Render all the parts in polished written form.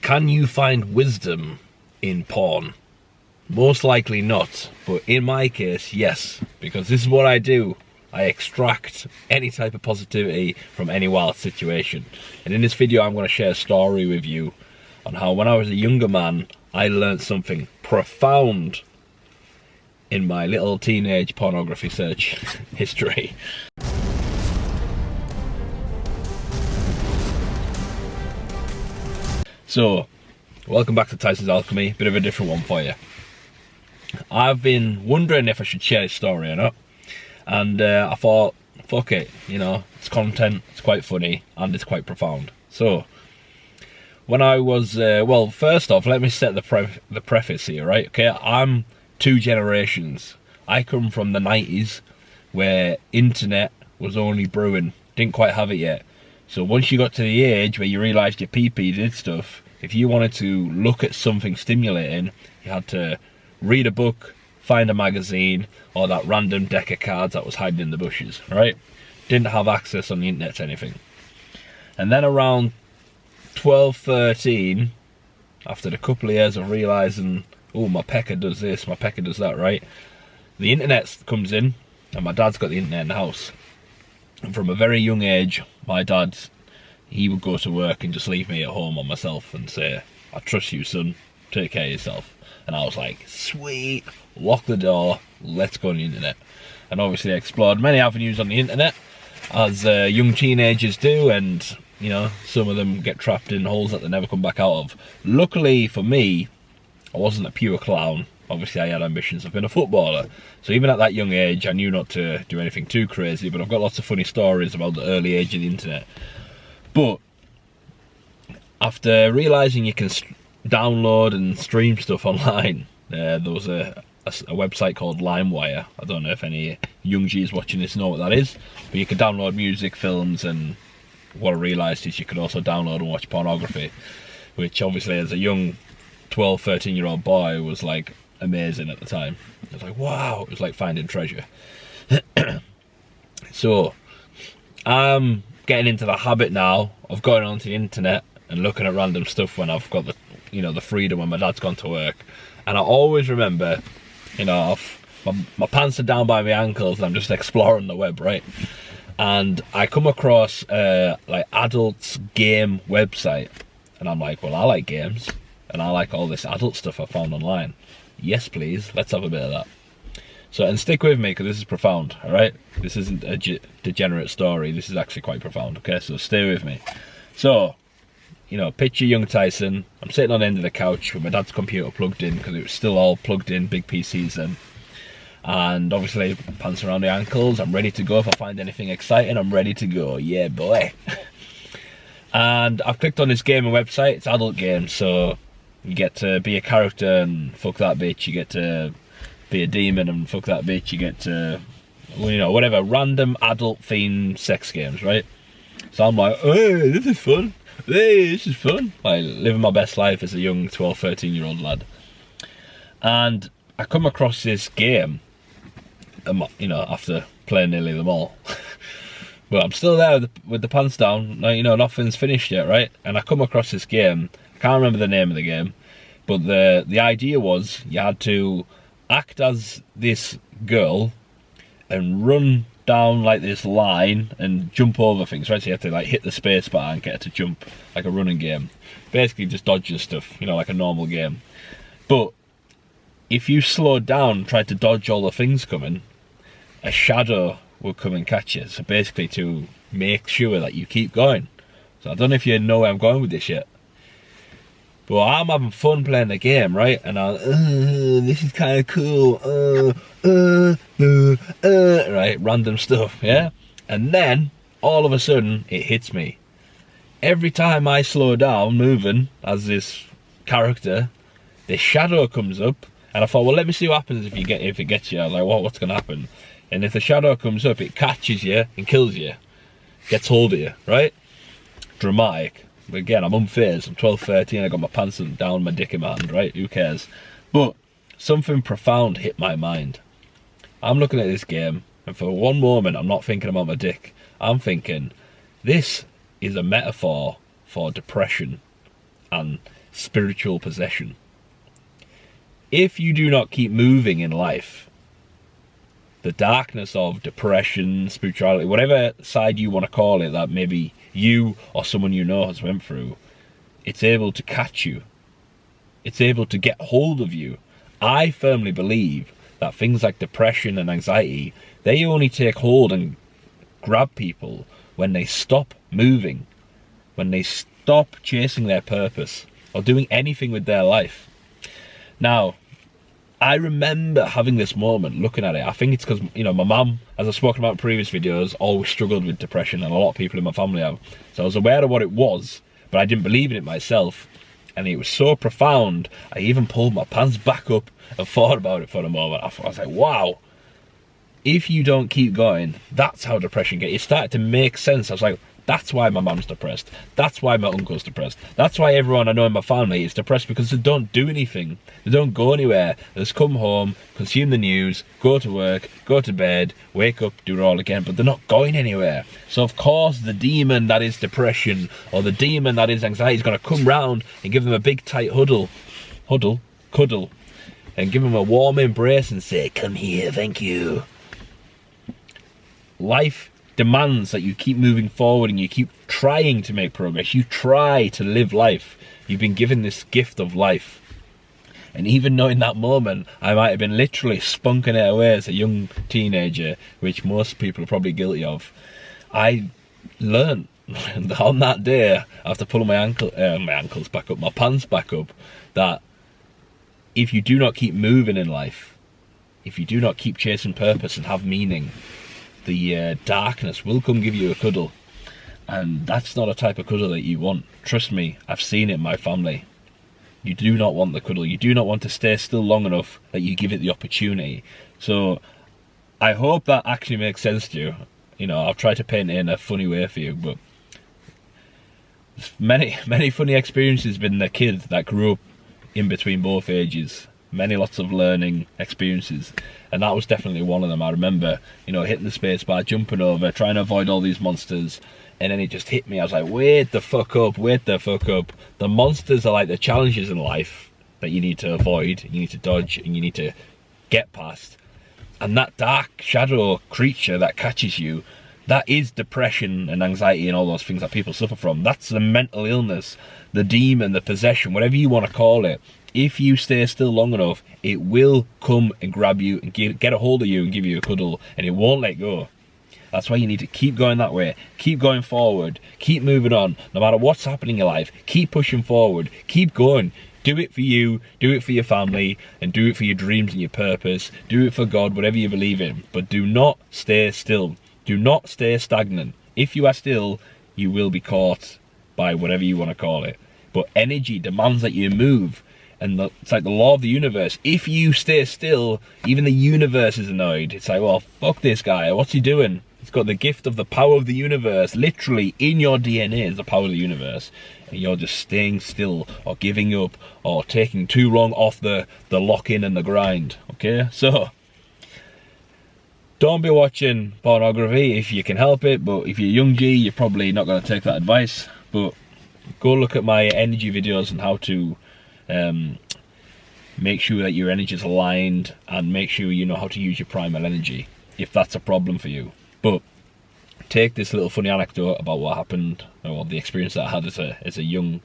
Can you find wisdom in porn? Most likely not, but in my case, yes, because this is what I do. I extract any type of positivity from any wild situation. And in this video, I'm going to share a story with you on how when I was a younger man, I learned something profound in my little teenage pornography search history. So, welcome back to Tyson's Alchemy, bit of a different one for you. I've been wondering if I should share this story or not, and I thought, fuck it, you know, it's content, it's quite funny, and it's quite profound. So, when I was, well, first off, let me set the preface here, right? Okay, I'm two generations. I come from the 90s, where internet was only brewing, didn't quite have it yet. So once you got to the age where you realised your pee-pee did stuff, if you wanted to look at something stimulating, you had to read a book, find a magazine, or that random deck of cards that was hiding in the bushes, right? Didn't have access on the internet to anything. And then around 12, 13, after a couple of years of realising, oh, my pecker does this, my pecker does that, right? The internet comes in, and my dad's got the internet in the house. And from a very young age, my dad, he would go to work and just leave me at home on myself and say, I trust you, son, take care of yourself. And I was like, sweet, lock the door, let's go on the internet. And obviously I explored many avenues on the internet, as young teenagers do, and, you know, some of them get trapped in holes that they never come back out of. Luckily for me, I wasn't a pure clown. Obviously I had ambitions of being a footballer. So even at that young age, I knew not to do anything too crazy, but I've got lots of funny stories about the early age of the internet. But after realising you can download and stream stuff online, there was a website called LimeWire. I don't know if any young G's watching this know what that is, but you could download music, films, and what I realised is you could also download and watch pornography, which obviously as a young 12, 13-year-old boy was like amazing at the time. It was like, wow, it was like finding treasure. So I'm getting into the habit now of going onto the internet and looking at random stuff when I've got the, you know, the freedom when my dad's gone to work. And I always remember, you know, my pants are down by my ankles and I'm just exploring the web, right? And I come across like adults game website, and I'm like, well, I like games and I like all this adult stuff I found online. Yes, please, let's have a bit of that. So, and stick with me because this is profound, all right? This isn't a degenerate story. This is actually quite profound, okay? So stay with me. So, you know, picture young Tyson. I'm sitting on the end of the couch with my dad's computer plugged in because it was still all plugged in, big PCs then. And obviously, pants around the ankles. I'm ready to go. If I find anything exciting, I'm ready to go. Yeah, boy. And I've clicked on this gaming website. It's adult games, so you get to be a character and fuck that bitch. You get to be a demon and fuck that bitch. You get to, well, you know, whatever, random adult themed sex games, right? So I'm like, hey, this is fun. Hey, this is fun. Like, living my best life as a young 12, 13-year-old lad. And I come across this game, you know, after playing nearly them all. But I'm still there with the pants down. You know, nothing's finished yet, right? And I come across this game. I can't remember the name of the game, but the idea was you had to act as this girl and run down like this line and jump over things, right? So you have to like hit the space bar and get her to jump, like a running game. Basically just dodging stuff, you know, like a normal game. But if you slowed down and tried to dodge all the things coming, a shadow would come and catch you. So basically to make sure that you keep going. So I don't know if you know where I'm going with this yet. But I'm having fun playing the game, right? And this is kind of cool. Right, random stuff, yeah? And then, all of a sudden, it hits me. Every time I slow down, moving, as this character, this shadow comes up. And I thought, well, let me see what happens if it gets you. I was like, what's going to happen? And if the shadow comes up, it catches you and kills you. Gets hold of you, right? Dramatic. But again, I'm unfazed. I'm 12, 13, I got my pants down, my dick in my hand, right? Who cares? But something profound hit my mind. I'm looking at this game, and for one moment, I'm not thinking about my dick. I'm thinking, this is a metaphor for depression and spiritual possession. If you do not keep moving in life, the darkness of depression, spirituality, whatever side you want to call it, that maybe you or someone you know has went through, it's able to catch you. It's able to get hold of you. I firmly believe that things like depression and anxiety, they only take hold and grab people when they stop moving, when they stop chasing their purpose or doing anything with their life. Now, I remember having this moment, looking at it. I think it's because, you know, my mum, as I've spoken about in previous videos, always struggled with depression, and a lot of people in my family have. So I was aware of what it was, but I didn't believe in it myself. And it was so profound, I even pulled my pants back up and thought about it for a moment. I was like, wow, if you don't keep going, that's how depression gets. It started to make sense. I was like, that's why my mum's depressed. That's why my uncle's depressed. That's why everyone I know in my family is depressed, because they don't do anything. They don't go anywhere. They just come home, consume the news, go to work, go to bed, wake up, do it all again, but they're not going anywhere. So of course the demon that is depression, or the demon that is anxiety, is going to come round and give them a big tight cuddle, and give them a warm embrace and say, come here, thank you. Life demands that you keep moving forward and you keep trying to make progress. You try to live life. You've been given this gift of life. And even though in that moment I might have been literally spunking it away as a young teenager, which most people are probably guilty of, I learned on that day, after pulling my ankles back up, my pants back up, that if you do not keep moving in life, if you do not keep chasing purpose and have meaning, the darkness will come give you a cuddle. And that's not a type of cuddle that you want. Trust me, I've seen it in my family. You do not want the cuddle. You do not want to stay still long enough that you give it the opportunity. So I hope that actually makes sense to you. You know, I'll try to paint it in a funny way for you, but many funny experiences with the kid that grew up in between both ages. Lots of learning experiences, and that was definitely one of them. I remember, you know, hitting the space bar, jumping over, trying to avoid all these monsters, and then it just hit me. I was like, wait the fuck up. The monsters are like the challenges in life that you need to avoid, you need to dodge, and you need to get past. And that dark shadow creature that catches you, that is depression and anxiety and all those things that people suffer from. That's the mental illness, the demon, the possession, whatever you want to call it. If you stay still long enough, it will come and grab you and get a hold of you and give you a cuddle, and it won't let go. That's why you need to keep going that way, keep going forward, keep moving on, no matter what's happening in your life. Keep pushing forward, keep going. Do it for you, do it for your family, and do it for your dreams and your purpose. Do it for God, whatever you believe in, but do not stay still. Do not stay stagnant. If you are still, you will be caught by whatever you want to call it. But energy demands that you move. And it's like the law of the universe. If you stay still, even the universe is annoyed. It's like, well, fuck this guy. What's he doing? He's got the gift of the power of the universe. Literally, in your DNA is the power of the universe. And you're just staying still, or giving up, or taking too long off the lock-in and the grind. Okay? So, don't be watching pornography if you can help it. But if you're young G, you're probably not going to take that advice. But go look at my energy videos and how to make sure that your energy is aligned, and make sure you know how to use your primal energy if that's a problem for you. But take this little funny anecdote about what happened, or the experience that I had as a young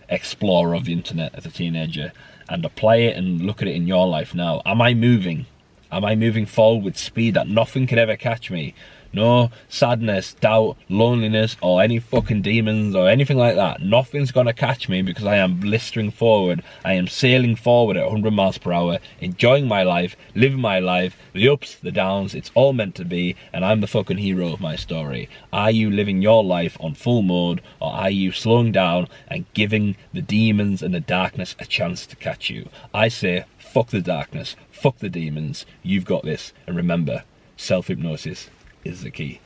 explorer of the internet as a teenager, and apply it and look at it in your life now. Am I moving? Am I moving forward with speed that nothing can ever catch me? No sadness, doubt, loneliness, or any fucking demons or anything like that. Nothing's gonna catch me, because I am blistering forward. I am sailing forward at 100 miles per hour, enjoying my life, living my life, the ups, the downs. It's all meant to be, and I'm the fucking hero of my story. Are you living your life on full mode, or are you slowing down and giving the demons and the darkness a chance to catch you? I say, fuck the darkness, fuck the demons. You've got this, and remember, self-hypnosis is the key.